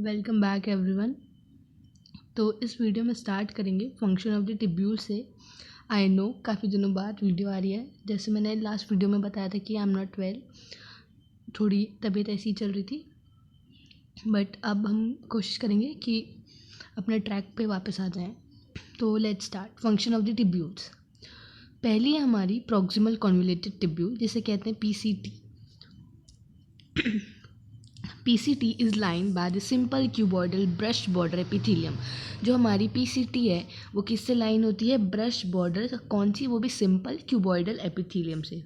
Welcome back everyone. तो इस video में स्टार्ट करेंगे फंक्शन ऑफ द टिब्यूल से। आई नो काफ़ी दिनों बाद वीडियो आ रही है। जैसे मैंने लास्ट वीडियो में बताया था कि आई एम नॉट वेल, थोड़ी तबीयत ऐसी चल रही थी, बट अब हम कोशिश करेंगे कि अपने ट्रैक पे वापस आ जाएं। तो let's start function of the tubules. पहली है हमारी प्रॉक्सिमल कॉन्वोल्यूटेड टिब्यूल, जिसे कहते हैं PCT. PCT is line by the simple cuboidal brush border epithelium. जो हमारी PCT है वो किससे लाइन होती है? Brush border. कौन सी? वो भी सिंपल क्यूबॉइडल एपिथेलियम से।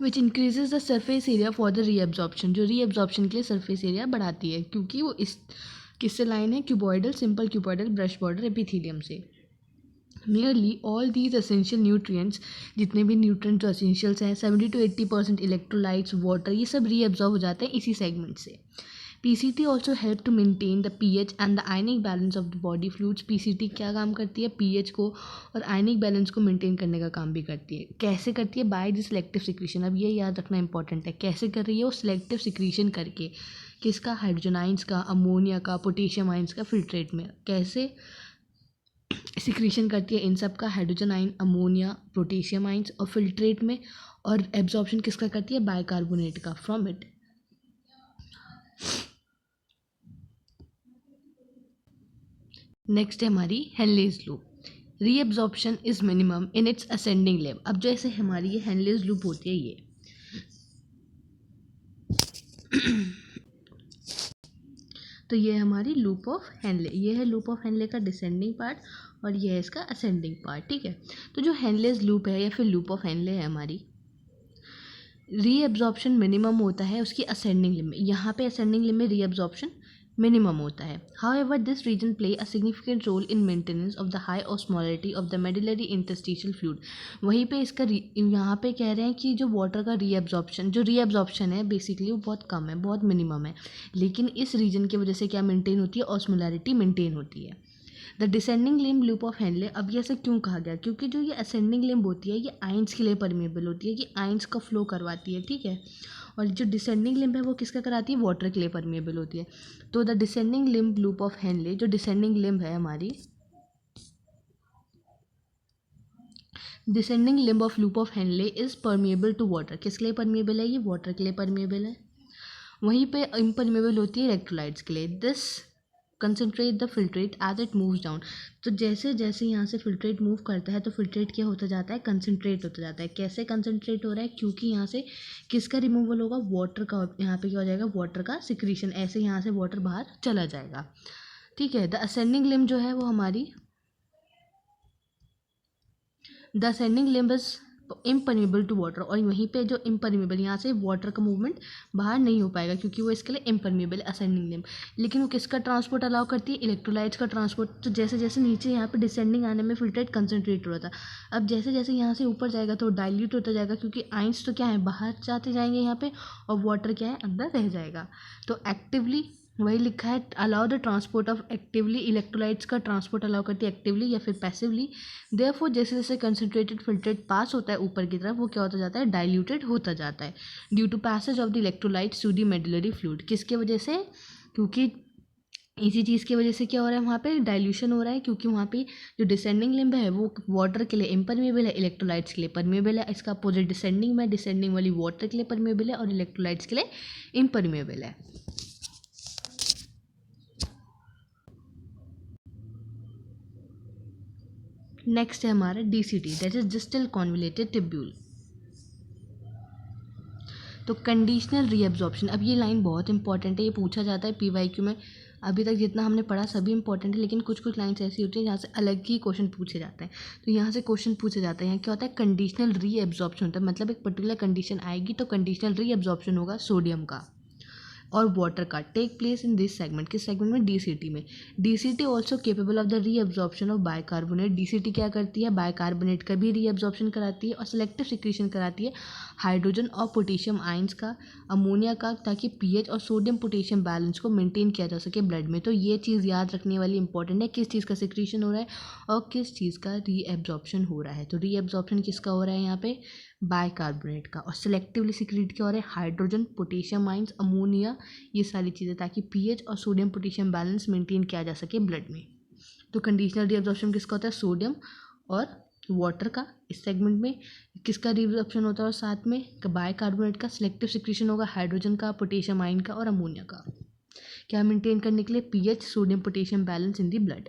विच increases the surface area for the reabsorption. जो रीअब्जॉर्प्शन के लिए सरफेस एरिया बढ़ाती है, क्योंकि वो इस किससे लाइन है? Cuboidal, simple cuboidal brush border epithelium से। Nearly all these essential nutrients, जितने भी न्यूट्रिएंट जो एसेंशियल्स हैं, 70 to 80% इलेक्ट्रोलाइट्स, वाटर, ये सब रीअब्जॉर्ब हो जाते हैं इसी सेगमेंट से। PCT also help to maintain the pH and the ionic balance of the body fluids. PCT क्या काम करती है? pH को और आयनिक बैलेंस को मेंटेन करने का काम भी करती है। कैसे करती है? By the selective secretion. अब ये याद रखना इंपॉर्टेंट है, कैसे कर रही है वो? सिलेक्टिव सिक्रीशन करके। किसका? हाइड्रोजन आइंस का, अमोनिया का, पोटेशियम आइंस का फिल्ट्रेट में। कैसे सिक्रीशन करती है इन सब का? हाइड्रोजन आइन, अमोनिया, पोटेशियम आइंस, और फिल्ट्रेट में। और एब्जॉर्प्शन किसका करती है? बाइकार्बोनेट का फ्रॉम इट। नेक्स्ट है हमारी Henle's loop. Reabsorption is minimum in its ascending लेव। अब जैसे हमारी ये हेनलेज लूप होती है, ये तो ये हमारी लूप ऑफ हेनले, ये है लूप ऑफ हेनले का डिसेंडिंग पार्ट और ये है इसका असेंडिंग पार्ट। ठीक है, तो जो हेनलेज लूप है या फिर लूप ऑफ हेनले है हमारी, रीअब्जॉर्प्शन मिनिमम होता है उसकी असेंडिंग लिंब में। यहाँ पे असेंडिंग लिंब में रीअब्जॉर्प्शन मिनिमम होता है। However this region play a significant role in maintenance of the high osmolarity of the medullary interstitial fluid. वहीं पे इसका यहाँ पे कह रहे हैं कि जो वाटर का रीअब्जॉर्प्शन है बेसिकली वो बहुत कम है, बहुत मिनिमम है, लेकिन इस रीजन की वजह से क्या मेंटेन होती है? ऑस्मोलरिटी मेंटेन होती है। The descending limb loop of Henley. अब ये ऐसे क्यों कहा गया? क्योंकि जो ये असेंडिंग लिम्ब होती है ये आइंस के लिए परमेबल होती है, कि आइंस का फ्लो करवाती है। ठीक है, और जो डिसेंडिंग लिम्ब है वो किसका कराती है? वाटर के लिए परमेबल होती है। तो the descending limb loop of Henle, जो डिसेंडिंग लिम्ब है हमारी, descending limb of loop of Henle is permeable to water. किसके लिए परमेबल है? ये वाटर के लिए परमेबल है। वहीं पे इम्परमेबल होती है इलेक्ट्रोलाइट्स के लिए। This concentrate the filtrate as it moves down. तो जैसे जैसे यहाँ से फिल्ट्रेट मूव करता है तो फिल्ट्रेट क्या होता जाता है? कंसनट्रेट होता जाता है। कैसे कंसनट्रेट हो रहा है? क्योंकि यहाँ से किसका रिमूवल होगा? वाटर का। यहाँ पे क्या हो जाएगा? वाटर का सिक्रीशन। ऐसे यहाँ से वाटर बाहर चला जाएगा। ठीक है, द असेंडिंग लिम्ब जो है वो हमारी, the ascending limb is impermeable to water. और वहीं पे जो इम्परमेबल, यहाँ से वाटर का मूवमेंट बाहर नहीं हो पाएगा क्योंकि वो इसके लिए इम्परमेबल है असेंडिंग लिम्ब। लेकिन वो किसका ट्रांसपोर्ट अलाउ करती है? इलेक्ट्रोलाइट्स का ट्रांसपोर्ट। तो जैसे जैसे नीचे यहाँ पे डिसेंडिंग आने में फिल्ट्रेट कंसनट्रेट हो रहा था, अब जैसे जैसे यहाँ से ऊपर जाएगा तो डाइल्यूट होता जाएगा, क्योंकि आइंस तो क्या है? बाहर जाते जाएंगे यहाँ पे, और वाटर क्या है? अंदर रह जाएगा। तो एक्टिवली वही लिखा है, allow the transport of actively, electrolytes का ट्रांसपोर्ट अलाउ करती है एक्टिवली या फिर पैसिवली। देयरफॉर जैसे जैसे कंसनट्रेटेड फिल्ट्रेट पास होता है ऊपर की तरफ, वो क्या होता जाता है? डाइल्यूटेड होता जाता है due to passage of the electrolytes to the medullary fluid. किसके वजह से? क्योंकि इसी चीज़ की वजह से क्या हो रहा है? वहाँ पे डाइल्यूशन हो रहा है, क्योंकि वहाँ पे जो डिसेंडिंग लिम्ब है वो वाटर के लिए इम्परमेबल है, इलेक्ट्रोलाइट्स के लिए परमेबल है। इसका अपोजिट डिसेंडिंग में, डिसेंडिंग वाली वाटर के लिए परमेबल है और इलेक्ट्रोलाइट्स के लिए इम्परमेबल है। नेक्स्ट है हमारा DCT, that is distal convoluted tubule. तो कंडीशनल रीअब्जॉर्प्शन। अब ये लाइन बहुत इंपॉर्टेंट है, ये पूछा जाता है PYQ में। अभी तक जितना हमने पढ़ा सभी इंपॉर्टेंट है, लेकिन कुछ कुछ लाइन्स ऐसी होती है जहाँ से अलग ही क्वेश्चन पूछे जाते हैं। तो यहाँ से क्वेश्चन पूछे जाते हैं, यहाँ क्या होता है? कंडीशनल रीअब्जॉर्प्शन होता है। मतलब एक पर्टिकुलर कंडीशन आएगी तो कंडीशनल रीअब्जॉर्प्शन होगा सोडियम का और वाटर का। Take place in this segment. किस सेगमेंट में? DCT में। DCT also capable of the reabsorption of bicarbonate. DCT क्या करती है? बाइकार्बोनेट का भी रीअब्जॉर्प्शन कराती है और सेलेक्टिव सिक्रीशन कराती है हाइड्रोजन और पोटेशियम आइंस का, अमोनिया का, ताकि pH और सोडियम पोटेशियम बैलेंस को मेंटेन किया जा सके ब्लड में। तो ये चीज़ याद रखने वाली इंपॉर्टेंट है, किस चीज़ का सिक्रीशन हो रहा है और किस चीज़ का रीअब्जॉर्प्शन हो रहा है। तो रीअब्जॉर्प्शन किसका हो रहा है यहाँ पे? बाइकार्बोनेट का, और सेलेक्टिवली सिक्रीट क्या हो रहा है, हाइड्रोजन, पोटेशियम आइंस, अमोनिया, ये सारी चीज़ें, ताकि पीएच और सोडियम पोटेशियम बैलेंस मेंटेन किया जा सके ब्लड में। तो कंडीशनल रीअब्जॉर्प्शन किसका होता है, सोडियम और वाटर का। इस सेगमेंट में किसका रीअब्जॉर्प्शन होता है, और साथ में बाइकार्बोनेट का। सिलेक्टिव सिक्रीशन होगा हाइड्रोजन का, पोटेशियम आयन का और अमोनिया का। क्या मेंटेन करने के लिए, pH, sodium potassium balance in the blood.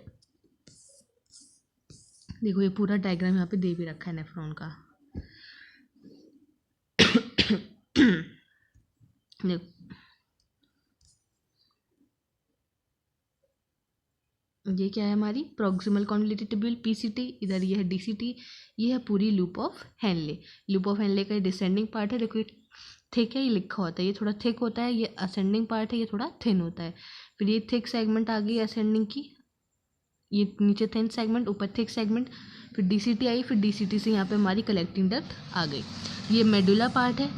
देखो ये पूरा डायग्राम यहाँ पे दे भी रखा है नेफ्रॉन का। देखो ये क्या है, हमारी प्रॉक्सिमल कॉन्वोल्यूटेड ट्यूब्यूल पीसीटी, इधर ये है डीसीटी, ये है पूरी loop of Henley. Loop of Henley का डिसेंडिंग पार्ट है, देखो थिक है, ये लिखा होता है, ये थोड़ा थिक होता है, ये असेंडिंग पार्ट है, ये थोड़ा थिन होता है। फिर ये थिक सेगमेंट आ गई असेंडिंग की, ये नीचे थिन सेगमेंट, ऊपर थिक सेगमेंट, फिर डीसीटी आई, फिर डीसीटी से यहाँ पे हमारी कलेक्टिंग डक्ट आ गई। ये मेडुला पार्ट है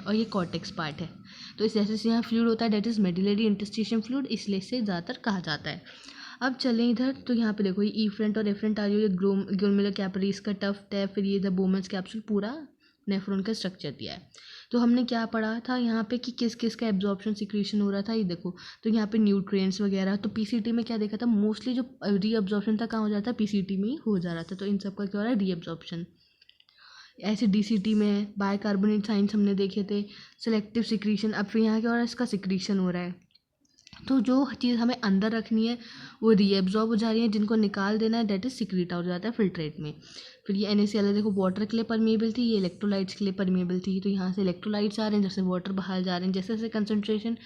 और ये कॉर्टेक्स पार्ट है। तो इस जैसे से यहाँ फ्लूइड होता है, that is medullary interstitium fluid, इसलिए इसे ज़्यादातर कहा जाता है। अब चलें इधर, तो यहाँ पे देखो ये इफ्रंट और एफ्रंट आ रही है, ये ग्लोमेरुलर कैपिलरीज का टफ्ट है, फिर ये द बोमेंस कैप्सूल, पूरा नेफ्रॉन का स्ट्रक्चर दिया है। तो हमने क्या पढ़ा था यहाँ पे कि किस किस का एब्जॉर्प्शन सिक्रीशन हो रहा था, ये देखो। तो यहाँ पे न्यूट्रिएंट्स वगैरह, तो पीसीटी में क्या देखा था, मोस्टली जो रीअब्जॉर्प्शन था कहाँ हो जाता है, पीसीटी में ही हो जा रहा था। तो इन सब का क्या हो रहा है, रीअब्जॉर्प्शन। ऐसे डीसीटी में बाइकार्बोनेट साइंस हमने देखे थे, सेलेक्टिव सिक्रीशन। अब फिर यहाँ क्या हो रहा है, इसका सिक्रीशन हो रहा है। तो जो चीज़ हमें अंदर रखनी है वो रीएब्जॉर्ब हो जा रही है, जिनको निकाल देना है डेट इज सिक्रीट आउट हो जाता है फिल्ट्रेट में। फिर ये NaCl देखो वाटर के लिए परमिएबल थी, ये इलेक्ट्रोलाइट्स के लिए परमिएबल थी। तो यहाँ से इलेक्ट्रोलाइट्स आ रहे हैं, जैसे वाटर बाहर जा रहे हैं, जैसे जैसे कंसनट्रेशन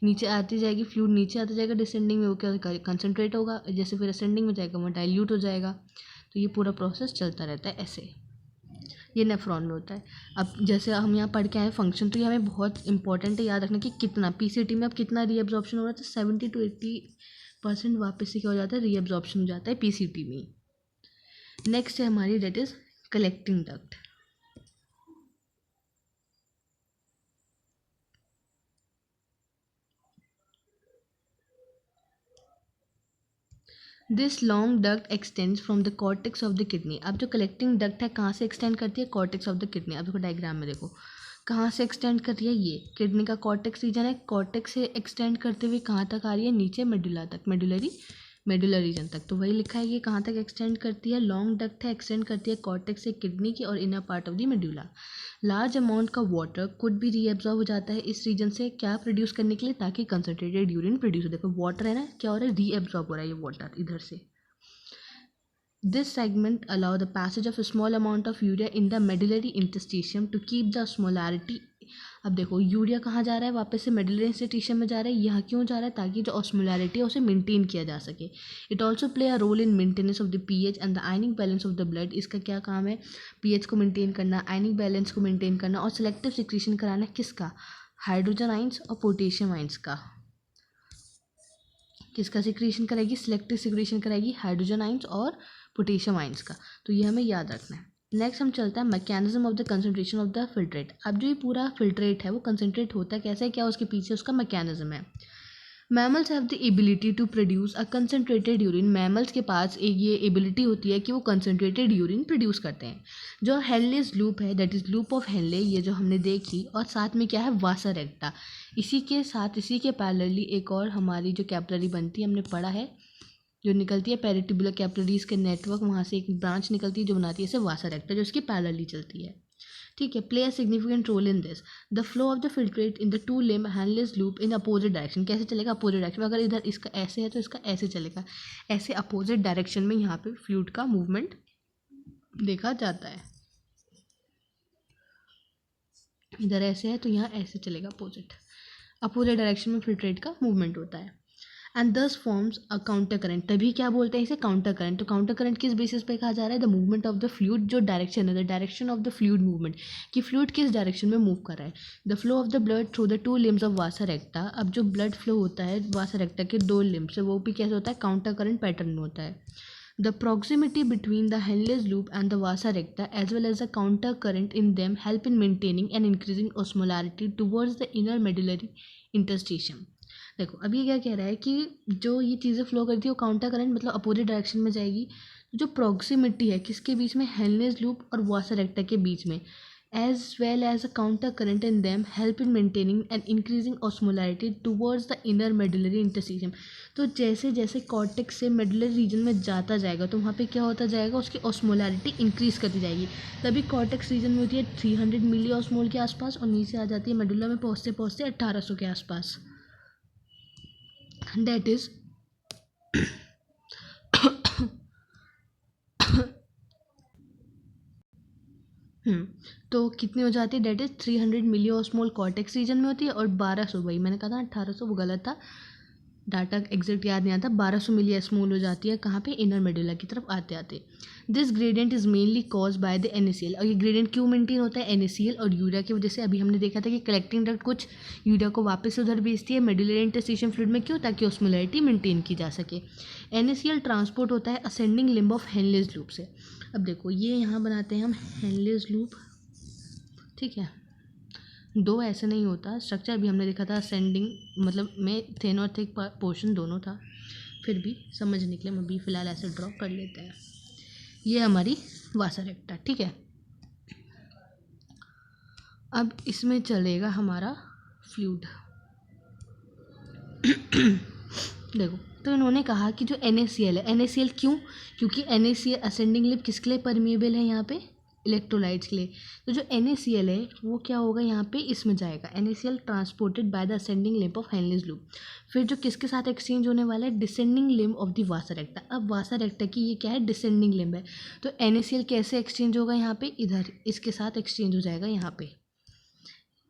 नीचे आती जाएगी, फ्लूइड नीचे आता जाएगा, डिसेंडिंग में वो क्या कंसनट्रेट होगा, जैसे फिर असेंडिंग में जाएगा वो डाइल्यूट हो जाएगा। तो ये पूरा प्रोसेस चलता रहता है ऐसे, ये नेफ्रॉन में होता है। अब जैसे हम यहाँ पढ़ के आए फंक्शन, तो ये हमें बहुत इंपॉर्टेंट है याद रखना कि कितना पीसीटी में अब कितना रीअब्जॉर्प्शन हो रहा है, तो 70 to 80% वापस से क्या हो जाता है, रीअब्जॉर्प्शन हो जाता है पीसीटी में। नेक्स्ट है हमारी that is collecting duct. This long duct extends from the cortex of the kidney. अब जो कलेक्टिंग डक्ट है कहाँ से एक्सटेंड करती है, कॉर्टेक्स ऑफ द किडनी। अब देखो डायग्राम में देखो कहाँ से एक्सटेंड कर रही है, ये किडनी का कॉर्टेक्स रीजन है, कॉर्टेक्स से एक्सटेंड करते हुए कहाँ तक आ रही है, नीचे मेडुला तक, मेडुलर रीजन तक। तो वही लिखा है कि कहाँ तक एक्सटेंड करती है, लॉन्ग डक्ट है, एक्सटेंड करती है कॉर्टेक्स से किडनी की और inner part of the medulla. Large amount का वाटर कुड भी रीअब्जॉर्ब हो जाता है इस रीजन से, क्या प्रोड्यूस करने के लिए, ताकि कंसनट्रेटेड यूरिन प्रोड्यूस हो। देखो वाटर है ना, क्या हो रहा है, रीअब्जॉर्ब हो रहा है ये वाटर इधर से। This segment allow the passage of a small amount of urea in the medullary interstitium to keep the osmolarity। अब देखो यूरिया कहाँ जा रहा है, वापस से मेडुलरी इंस्टीट्यूशन में जा रहा है। यहाँ क्यों जा रहा है, ताकि जो ऑस्मोलैरिटी है उसे मेंटेन किया जा सके। It also play a role in maintenance of the pH and the ionic balance of the blood. इसका क्या काम है, पीएच को मेंटेन करना, आयनिक बैलेंस को मेंटेन करना, और सेलेक्टिव सिक्रीशन कराना किसका, हाइड्रोजन आइंस और पोटेशियम आइंस का। किसका सिक्रीशन कराएगी, सिलेक्टिव सिक्रीशन कराएगी हाइड्रोजन आइंस और पोटेशियम आइंस का। तो ये हमें याद रखना है। नेक्स्ट हम चलता है mechanism of the concentration of the filtrate. अब जो ये पूरा फिल्ट्रेट है वो कंसंट्रेट होता है कैसे, क्या उसके पीछे उसका मैकेनिज्म है। Mammals have the ability to produce a concentrated urine. Mammals के पास एक ये एबिलिटी होती है कि वो कंसनट्रेटेड यूरिन प्रोड्यूस करते हैं। जो हेनलेस लूप है, that is loop of Henley, ये जो हमने देखी, और साथ में क्या है, वासा रेक्टा। इसी के साथ, इसी के पैरेलली एक और हमारी जो कैपिलरी बनती है, हमने पढ़ा है, जो निकलती है पेरिट्यूबुलर कैपिलरीज के नेटवर्क, वहाँ से एक ब्रांच निकलती है जो बनाती है इसे वासा रेक्टा, जो इसकी पैरेलली चलती है। ठीक है, play a significant role in this the flow of the filtrate in the two limb Henle's loop in opposite direction. कैसे चलेगा, अपोजिट डायरेक्शन में। अगर इधर इसका ऐसे है तो इसका ऐसे चलेगा, ऐसे अपोजिट डायरेक्शन में यहाँ पे फ्लूइड का मूवमेंट देखा जाता है। इधर ऐसे है तो यहाँ ऐसे चलेगा, अपोजिट डायरेक्शन में फिल्ट्रेट का मूवमेंट होता है। एंड दस फॉर्म्स अ काउंटर करंट। तभी क्या बोलते हैं इसे, काउंटर करंट। तो काउंटर करंट किस बेसिस पे कहा जा रहा है, the movement of the fluid, जो डायरेक्शन है, the direction of the fluid movement, कि फ्लूइड किस डायरेक्शन में मूव कर रहा है। The flow of the blood through the two limbs of Vasa recta. अब जो ब्लड फ्लो होता है वासा रेक्टा के दो लिम्ब से, वो भी कैसे होता है, काउंटर करंट पैटर्न में होता है। The proximity between the Henle's loop and the vasa recta as well as the counter current in them help in maintaining and increasing osmolarity towards the inner medullary interstitium। देखो अब ये क्या कह रहा है कि जो ये चीज़ें फ्लो करती है वो काउंटर करंट मतलब अपोजिट डायरेक्शन में जाएगी। जो प्रॉक्सिमिटी है किसके बीच में, हेनलेस लूप और वासा रेक्टा के बीच में, as well as a counter current in them help in maintaining and increasing osmolarity towards the inner medullary interstitium. तो जैसे जैसे कॉर्टेक्स से मेडुलरी रीजन में जाता जाएगा तो वहाँ पे क्या होता जाएगा, उसकी ऑस्मोलैरिटी इंक्रीज करती जाएगी. तभी कॉर्टेक्स रीजन में होती है 300 मिली ऑस्मोल के आसपास और नीचे आ जाती है मेडुला में पहुँचते पहुँचते 1800 के आसपास. दैट इज तो कितनी हो जाती है, that is 300 milli osmol cortex region में होती है और 1200, वही मैंने कहा था 1800 वो गलत था, डाटा एग्जैक्ट याद नहीं आता, 1200 मिली एस्मोल हो जाती है कहाँ पे, इनर मेडुला की तरफ आते आते. This gradient is mainly cause by the NaCl. और ये ग्रेडियंट क्यों मेंटेन होता है, NaCl और यूरिया की वजह से. अभी हमने देखा था कि कलेक्टिंग डक्ट कुछ यूरिया को वापस उधर भेजती है मेडुलरी इंटरस्टिशियम फ्लूइड में, क्यों, ताकि ऑस्मोलैरिटी मेंटेन की जा सके. NaCl ट्रांसपोर्ट होता है ascending limb of Henle's loop से. अब देखो ये यहाँ बनाते हैं हम हेनलेज लूप, ठीक है. दो ऐसे नहीं होता स्ट्रक्चर, अभी हमने देखा था असेंडिंग मतलब में थिन और थिक पोर्शन दोनों था, फिर भी समझने के लिए हम अभी फ़िलहाल ऐसे ड्रॉ कर लेते हैं. ये हमारी वासा रेक्टा, ठीक है. अब इसमें चलेगा हमारा फ्लूइड. देखो तो इन्होंने कहा कि जो NaCl है, NaCl क्यों, क्योंकि NaCl असेंडिंग लिप किसके लिए परमिएबल है, यहाँ पे इलेक्ट्रोलाइट्स के लिए. तो जो NaCl है वो क्या होगा यहाँ पे, इसमें जाएगा. NaCl transported by the ascending limb of Henle's loop. फिर जो किसके साथ एक्सचेंज होने वाला है, descending limb of the vasa recta. अब वासा रेक्टा की ये क्या है, डिसेंडिंग लिम्ब है. तो NaCl कैसे एक्सचेंज होगा यहाँ पे, इधर इसके साथ एक्सचेंज हो जाएगा यहाँ पे.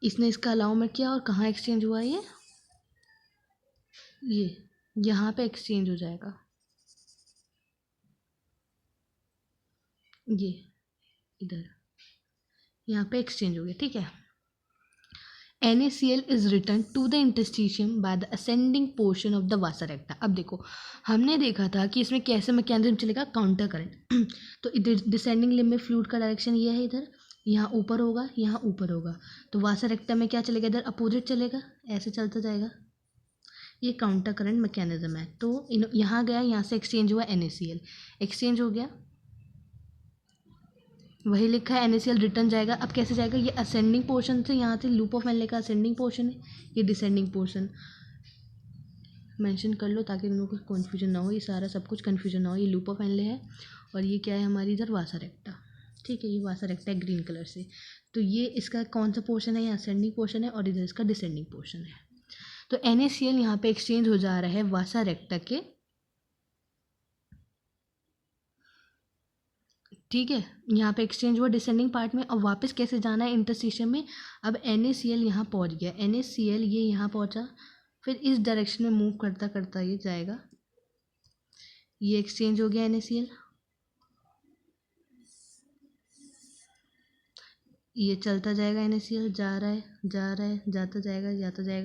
इसने इसका अलाउ में किया और कहाँ एक्सचेंज हुआ, ये यहाँ पे एक्सचेंज हो जाएगा, ये इधर यहाँ पे एक्सचेंज हो गया, ठीक है. NaCl is return to the interstitium by the ascending portion of the vasa recta. अब देखो हमने देखा था कि इसमें कैसे मैकेनिज्म चलेगा, काउंटर करंट. तो इधर डिसेंडिंग लिम्ब में फ्लूइड का डायरेक्शन ये है, इधर यहाँ ऊपर होगा, यहाँ ऊपर होगा. तो वासा रेक्टा में क्या चलेगा, इधर अपोजिट चलेगा, ऐसे चलता जाएगा. ये काउंटर करंट मैकेनिज्म है. तो यहाँ गया, यहाँ से एक्सचेंज हुआ, NaCl एक्सचेंज हो गया, वही लिखा है NaCl रिटर्न जाएगा. अब कैसे जाएगा, ये असेंडिंग पोर्शन से, यहाँ से लूप ऑफ हेनले का असेंडिंग पोर्शन है, ये डिसेंडिंग पोर्शन मेंशन कर लो ताकि तुम लोग को कन्फ्यूजन ना हो, ये सारा सब कुछ कन्फ्यूजन ना हो. ये लूप ऑफ हेनले है और ये क्या है हमारी इधर वासा रेक्टा, ठीक है. ये वासा रेक्टा है ग्रीन कलर से. तो ये इसका कौन सा पोर्शन है, ये असेंडिंग पोर्शन है और इधर इसका डिसेंडिंग पोर्शन है. तो NaCl यहाँ पे एक्सचेंज हो जा रहा है वासा रेक्टा के, ठीक है. यहाँ पे एक्सचेंज हुआ डिसेंडिंग पार्ट में. अब वापस कैसे जाना है इंटरस्टिशियम में, अब NaCl यहाँ पहुँच गया, NaCl ये यहाँ पहुँचा, फिर इस डायरेक्शन में मूव करता करता ये जाएगा, ये एक्सचेंज हो गया NaCl, ये चलता जाएगा, NaCl जा रहा है जाता जाएगा,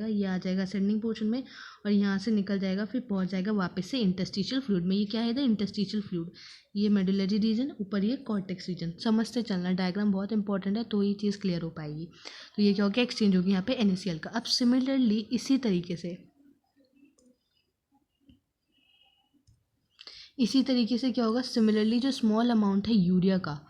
ये आ जाएगा असेंडिंग पोर्शन में और यहाँ से निकल जाएगा, फिर पहुँच जाएगा वापस से इंटरस्टिशियल फ्लूइड में. ये क्या है इधर, इंटरस्टिशियल फ्लूइड, ये मेडुलरी रीजन, ऊपर ये कॉर्टेक्स रीजन. समझते चलना, डायग्राम बहुत इंपॉर्टेंट है तो ये चीज़ क्लियर हो पाएगी. तो ये क्या हो गया, एक्सचेंज होगी यहाँ पे NaCl का. अब सिमिलरली इसी तरीके से क्या होगा, सिमिलरली जो स्मॉल अमाउंट है यूरिया का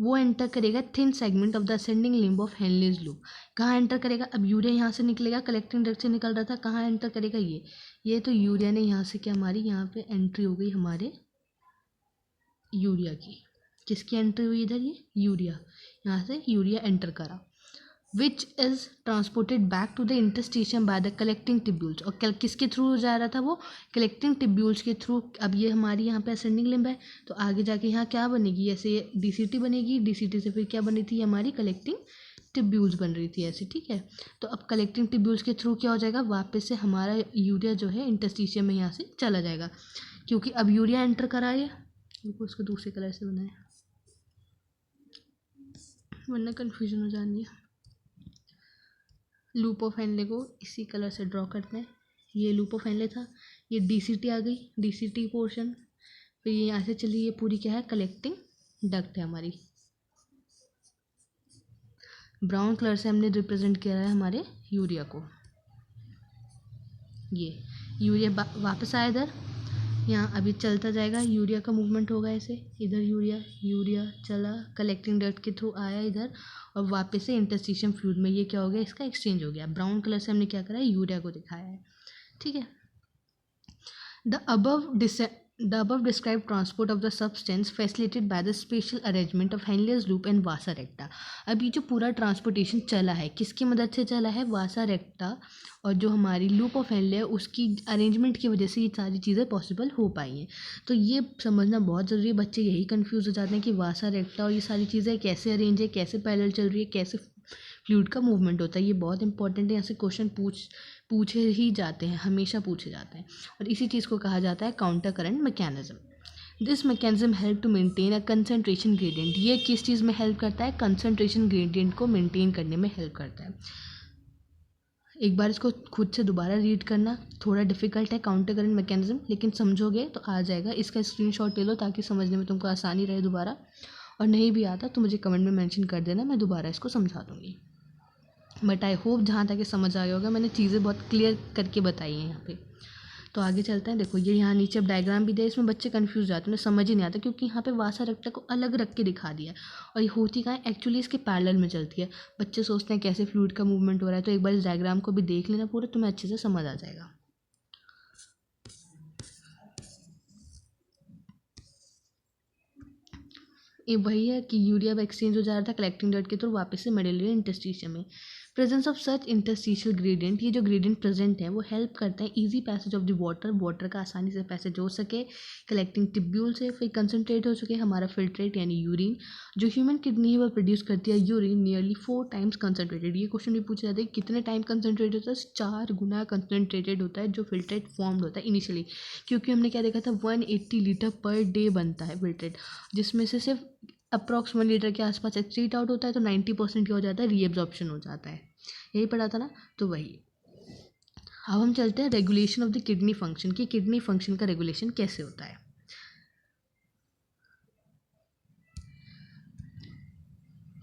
वो एंटर करेगा thin segment of the ascending limb of Henle's loop. कहाँ एंटर करेगा, अब यूरिया यहाँ से निकलेगा, कलेक्टिंग डक्ट से निकल रहा था, कहाँ एंटर करेगा, ये तो यूरिया ने यहाँ से क्या, हमारी यहाँ पे एंट्री हो गई हमारे यूरिया की. किसकी एंट्री हुई इधर, ये यूरिया, यहाँ से यूरिया एंटर करा, which is transported back to the interstitium by the collecting tubules. और किसके थ्रू जा रहा था वो, कलेक्टिंग टिब्यूल्स के थ्रू. अब ये हमारी यहाँ पे असेंडिंग लिम्ब है तो आगे जाके यहाँ क्या बनेगी, ऐसे DCT बनेगी, DCT से फिर क्या बनी थी, हमारी कलेक्टिंग टिब्यूल्स बन रही थी ऐसे, ठीक है. तो अब कलेक्टिंग टिब्यूल्स के थ्रू क्या हो जाएगा, वापस से हमारा यूरिया जो है इंटरस्टिशियम में यहाँ से चला जाएगा, क्योंकि अब यूरिया एंटर करा है. उसको दूसरे कलर से बनाया वरना कन्फ्यूजन हो जानी है. लूप ऑफ हेनले को इसी कलर से ड्रॉ करते हैं. ये लूप ऑफ हेनले था, ये DCT आ गई, DCT पोर्शन, फिर ये यहाँ से चली, ये पूरी क्या है, कलेक्टिंग डक्ट है हमारी. ब्राउन कलर से हमने रिप्रेजेंट किया है हमारे यूरिया को. ये यूरिया वापस आया इधर, यहाँ अभी चलता जाएगा, यूरिया का मूवमेंट होगा ऐसे, इधर यूरिया चला, कलेक्टिंग डक्ट के थ्रू आया इधर और वापस से इंटरस्टिशियम फ्लूइड में ये क्या हो गया, इसका एक्सचेंज हो गया। ब्राउन कलर से हमने क्या करा है, यूरिया को दिखाया है। ठीक है। The above described transport of the substance facilitated by the special arrangement of Henle's loop and vasa recta। अब ये जो पूरा ट्रांसपोर्टेशन चला है किसकी मदद से चला है, वासा रेक्टा और जो हमारी लूप ऑफ हेनले है उसकी अरेंजमेंट की वजह से ये सारी चीज़ें पॉसिबल हो पाई हैं। तो ये समझना बहुत ज़रूरी है, बच्चे यही कंफ्यूज हो जाते हैं कि वासा रेक्टा और ये सारी चीज़ें कैसे अरेंज है, कैसे पैरेलल चल रही है, कैसे फ्लूइड का मूवमेंट होता है। ये बहुत इंपॉर्टेंट है, यहाँ से क्वेश्चन पूछे ही जाते हैं, हमेशा पूछे जाते हैं। और इसी चीज़ को कहा जाता है counter current mechanism. This mechanism help to maintain a concentration gradient. ये किस चीज़ में हेल्प करता है, कंसंट्रेशन ग्रेडियंट को मेंटेन करने में हेल्प करता है। एक बार इसको खुद से दोबारा रीड करना थोड़ा डिफिकल्ट है, काउंटर करंट मैकेनिज्म, लेकिन समझोगे तो आ जाएगा। इसका स्क्रीनशॉट ले लो ताकि समझने में तुमको आसानी रहे दोबारा, और नहीं भी आता तो मुझे कमेंट में मेंशन कर देना, मैं दोबारा इसको समझा दूँगी। बट आई होप जहाँ तक ये समझ आ गया होगा, मैंने चीज़ें बहुत क्लियर करके बताई हैं यहाँ पे। तो आगे चलते हैं। देखो ये यहाँ नीचे अब डायग्राम भी दिया, इसमें बच्चे कंफ्यूज जाते हैं, उन्हें समझ ही नहीं आता क्योंकि यहाँ पे वासा रेक्टा को अलग रख के दिखा दिया है और ये होती कहाँ है, एक्चुअली इसके पैरेलल में चलती है। बच्चे सोचते हैं कैसे फ्लूइड का मूवमेंट हो रहा है, तो एक बार इस डायग्राम को भी देख लेना पूरा, तुम्हें अच्छे से समझ आ जाएगा। ये वही है कि यूरिया अब एक्सचेंज हो जा रहा था कलेक्टिंग डक्ट के थ्रू वापस से मेडुलरी इंटरस्टिशियम में। Presence of such interstitial gradient, ये जो ग्रेडियंट प्रेजेंट है वो हेल्प करते हैं easy passage of the water का आसानी से पैसेज हो सके कलेक्टिंग टिब्यूल से, फिर कंसनट्रेट हो सके हमारा फिल्ट्रेट यानी यूरिन। जो ह्यूमन किडनी है वो प्रोड्यूस करती है यूरिन नियरली 4 टाइम्स कंसनट्रेटेड। ये क्वेश्चन भी पूछा जाता है कितने टाइम कंसनट्रेटेड होता है, 4 गुना कंसनट्रेटेड होता है जो फिल्ट्रेट फॉर्म्ड होता है इनिशियली, क्योंकि हमने क्या देखा था 180 लीटर पर डे बनता है फिल्ट्रेट, जिसमें से सिर्फ अप्रॉक्स 1 लीटर के आसपास एक्सक्रीट आउट होता है, तो 90% क्या हो जाता है, रीएब्जॉर्प्शन हो जाता है। यही पढ़ा था ना, तो वही। अब हम चलते हैं regulation of the kidney function, कि किडनी फंक्शन का रेगुलेशन कैसे होता है।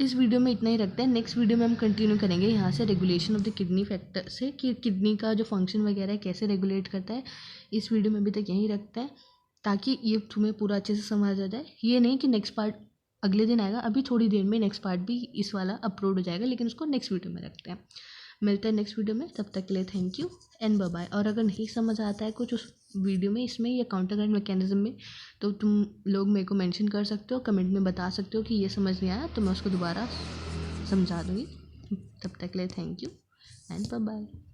इस वीडियो में इतना ही रखते हैं, नेक्स्ट वीडियो में हम कंटिन्यू करेंगे यहाँ से regulation of the kidney factor से, कि किडनी का जो फंक्शन वगैरह है कैसे रेगुलेट करता है। इस वीडियो में अभी तक यहीं रखते हैं ताकि ये तुम्हें पूरा अच्छे से समझ आ जाए। ये नहीं कि नेक्स्ट पार्ट अगले दिन आएगा, अभी थोड़ी देर में नेक्स्ट पार्ट भी इस वाला अपलोड हो जाएगा, लेकिन उसको नेक्स्ट वीडियो में रखते हैं। मिलते हैं नेक्स्ट वीडियो में, तब तक के लिए thank you and bye bye. और अगर नहीं समझ आता है कुछ उस वीडियो में, इसमें या काउंटर करंट मैकेनिज्म में, तो तुम लोग मेरे को मेंशन कर सकते हो, कमेंट में बता सकते हो कि ये समझ नहीं आया, तो मैं उसको दोबारा समझा दूँगी। तब तक के लिए thank you and bye bye.